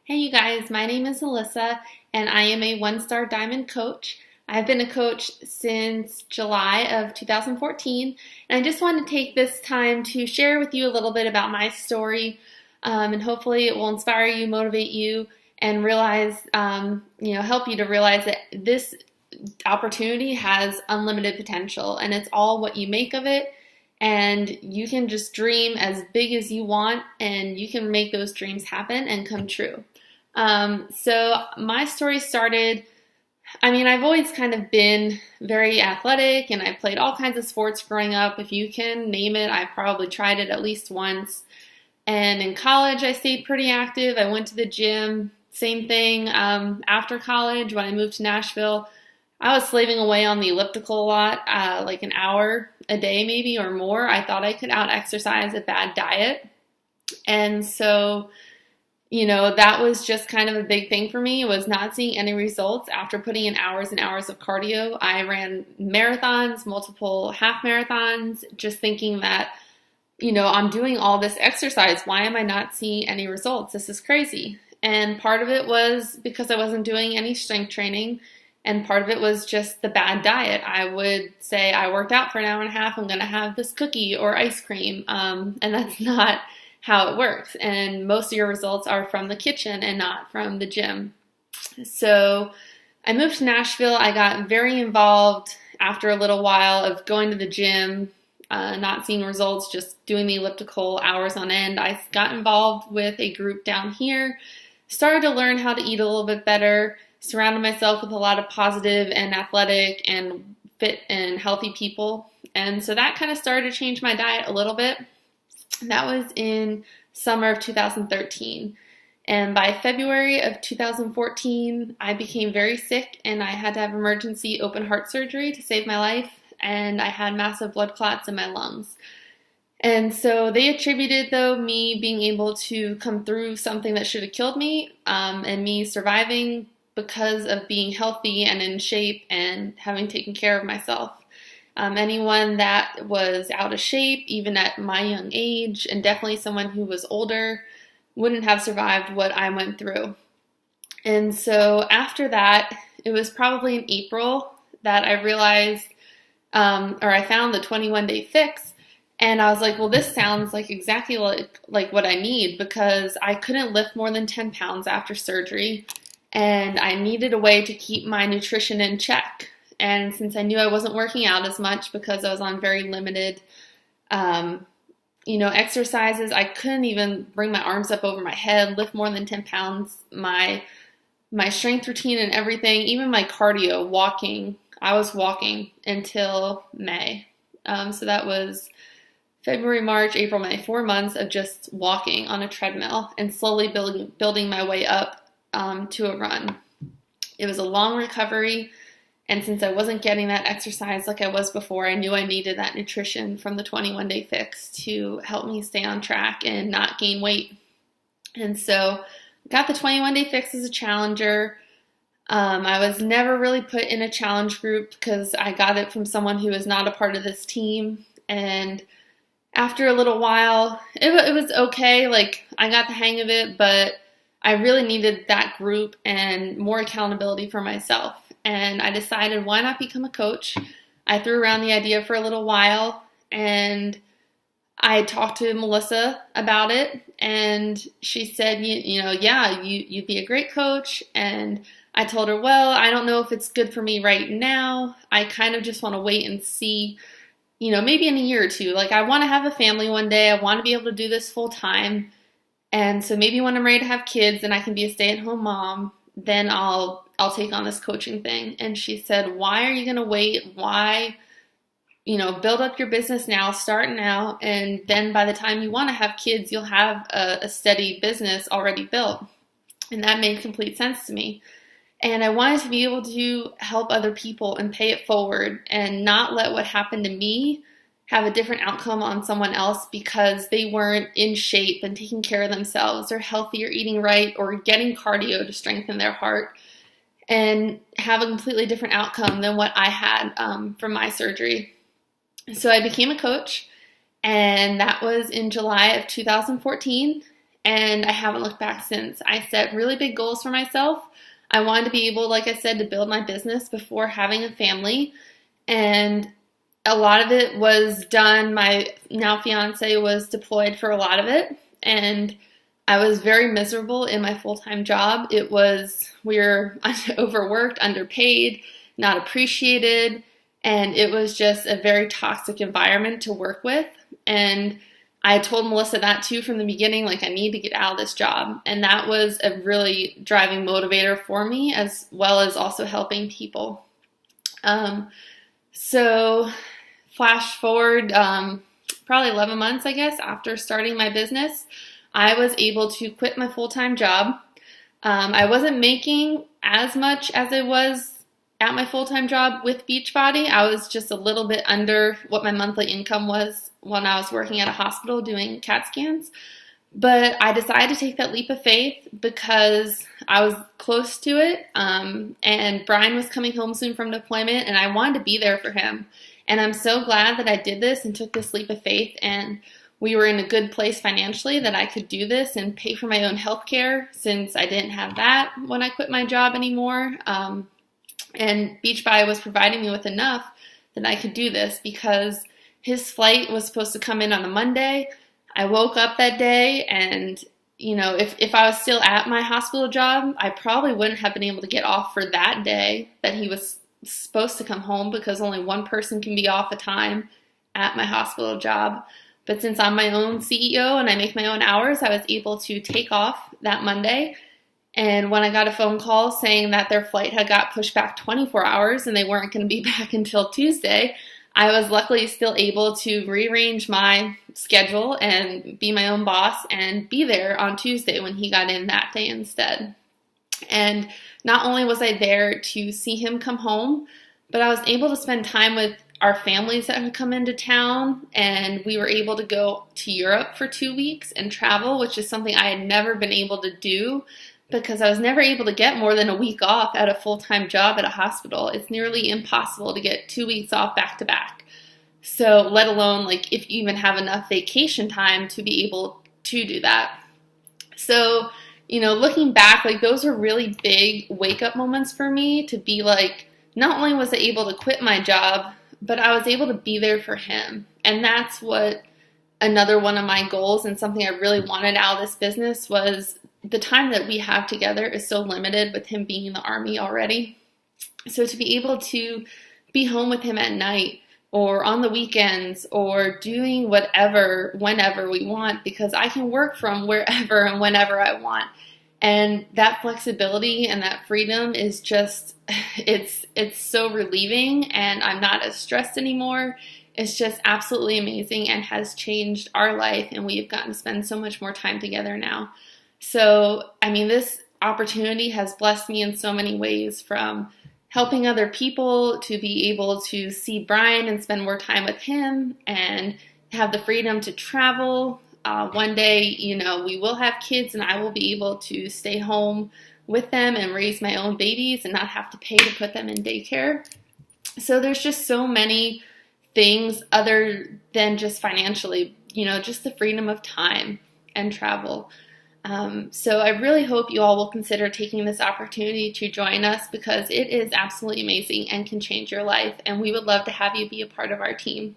Hey you guys, my name is Alyssa and I am a one-star diamond coach. I've been a coach since July of 2014 and I just wanted to take this time to share with you a little bit about my story and hopefully it will inspire you, motivate you, and realize, help you to realize that this opportunity has unlimited potential and it's all what you make of it. And you can just dream as big as you want and you can make those dreams happen and come true. So my story started, I've always kind of been very athletic and I played all kinds of sports growing up. If you can name it, I probably tried it at least once. And in college, I stayed pretty active. I went to the gym, same thing. After college, when I moved to Nashville, I was slaving away on the elliptical a lot, like an hour a day maybe or more. I thought I could out-exercise a bad diet. And so, that was just kind of a big thing for me. It was not seeing any results after putting in hours and hours of cardio. I ran marathons, multiple half marathons, just thinking that, I'm doing all this exercise. Why am I not seeing any results? This is crazy. And part of it was because I wasn't doing any strength training. And part of it was just the bad diet. I would say I worked out for an hour and a half. I'm going to have this cookie or ice cream. And that's not how it works. And most of your results are from the kitchen and not from the gym. So I moved to Nashville. I got very involved after a little while of going to the gym, not seeing results, just doing the elliptical hours on end. I got involved with a group down here, started to learn how to eat a little bit better, surrounded myself with a lot of positive and athletic and fit and healthy people. And so that kind of started to change my diet a little bit. That was in summer of 2013. And by February of 2014, I became very sick and I had to have emergency open heart surgery to save my life. And I had massive blood clots in my lungs. And so they attributed, though, me being able to come through something that should have killed me and me surviving because of being healthy and in shape and having taken care of myself. Anyone that was out of shape, even at my young age, and definitely someone who was older, wouldn't have survived what I went through. And so after that, it was probably in April that I realized, I found the 21-day fix, and I was like, well, this sounds like exactly like what I need, because I couldn't lift more than 10 pounds after surgery, and I needed a way to keep my nutrition in check. And since I knew I wasn't working out as much because I was on very limited, exercises, I couldn't even bring my arms up over my head, lift more than 10 pounds. My strength routine and everything, even my cardio, walking, I was walking until May. So that was February, March, April, May, 4 months of just walking on a treadmill and slowly building my way up to a run. It was a long recovery. And since I wasn't getting that exercise like I was before, I knew I needed that nutrition from the 21-day fix to help me stay on track and not gain weight. And so I got the 21-day fix as a challenger. I was never really put in a challenge group because I got it from someone who was not a part of this team. And after a little while, it was okay. Like, I got the hang of it, but I really needed that group and more accountability for myself. And I decided, why not become a coach? I threw around the idea for a little while, and I talked to Melissa about it, and she said, you'd be a great coach. And I told her, well, I don't know if it's good for me right now. I kind of just want to wait and see, maybe in a year or two. Like, I want to have a family one day. I want to be able to do this full time. And so maybe when I'm ready to have kids and I can be a stay-at-home mom, then I'll take on this coaching thing. And she said, why are you going to wait? Why, build up your business now, start now. And then by the time you want to have kids, you'll have a steady business already built. And that made complete sense to me. And I wanted to be able to help other people and pay it forward and not let what happened to me have a different outcome on someone else because they weren't in shape and taking care of themselves or healthy or eating right or getting cardio to strengthen their heart, and have a completely different outcome than what I had from my surgery. So I became a coach, and that was in July of 2014. and I haven't looked back since. I set really big goals for myself. I wanted to be able, like I said, to build my business before having a family, and a lot of it was done. My now fiance was deployed for a lot of it, and I was very miserable in my full-time job. We were overworked, underpaid, not appreciated, and it was just a very toxic environment to work with. And I told Melissa that too from the beginning, like, I need to get out of this job. And that was a really driving motivator for me, as well as also helping people. So flash forward probably 11 months, I guess, after starting my business, I was able to quit my full-time job. I wasn't making as much as I was at my full-time job with BeachBody. I was just a little bit under what my monthly income was when I was working at a hospital doing CAT scans. But I decided to take that leap of faith because I was close to it, and Brian was coming home soon from deployment, and I wanted to be there for him. And I'm so glad that I did this and took this leap of faith, and we were in a good place financially that I could do this and pay for my own health care, since I didn't have that when I quit my job anymore. And BeachBody was providing me with enough that I could do this, because his flight was supposed to come in on a Monday. I woke up that day, and if I was still at my hospital job, I probably wouldn't have been able to get off for that day that he was supposed to come home, because only one person can be off a time at my hospital job. But since I'm my own CEO and I make my own hours, I was able to take off that Monday. And when I got a phone call saying that their flight had got pushed back 24 hours and they weren't going to be back until Tuesday, I was luckily still able to rearrange my schedule and be my own boss and be there on Tuesday when he got in that day instead. And not only was I there to see him come home, but I was able to spend time with our families that had come into town, and we were able to go to Europe for 2 weeks and travel, which is something I had never been able to do because I was never able to get more than a week off at a full-time job at a hospital. It's nearly impossible to get 2 weeks off back to back. So let alone like if you even have enough vacation time to be able to do that. So, looking back, like those were really big wake-up moments for me to be like, not only was I able to quit my job, but I was able to be there for him. And that's what another one of my goals and something I really wanted out of this business was the time that we have together is so limited with him being in the Army already. So to be able to be home with him at night or on the weekends or doing whatever, whenever we want, because I can work from wherever and whenever I want. And that flexibility and that freedom is just, it's so relieving, and I'm not as stressed anymore. It's just absolutely amazing and has changed our life, and we've gotten to spend so much more time together now. So, this opportunity has blessed me in so many ways, from helping other people to be able to see Brian and spend more time with him and have the freedom to travel. One day, we will have kids and I will be able to stay home with them and raise my own babies and not have to pay to put them in daycare. So there's just so many things other than just financially, just the freedom of time and travel. So I really hope you all will consider taking this opportunity to join us, because it is absolutely amazing and can change your life, and we would love to have you be a part of our team.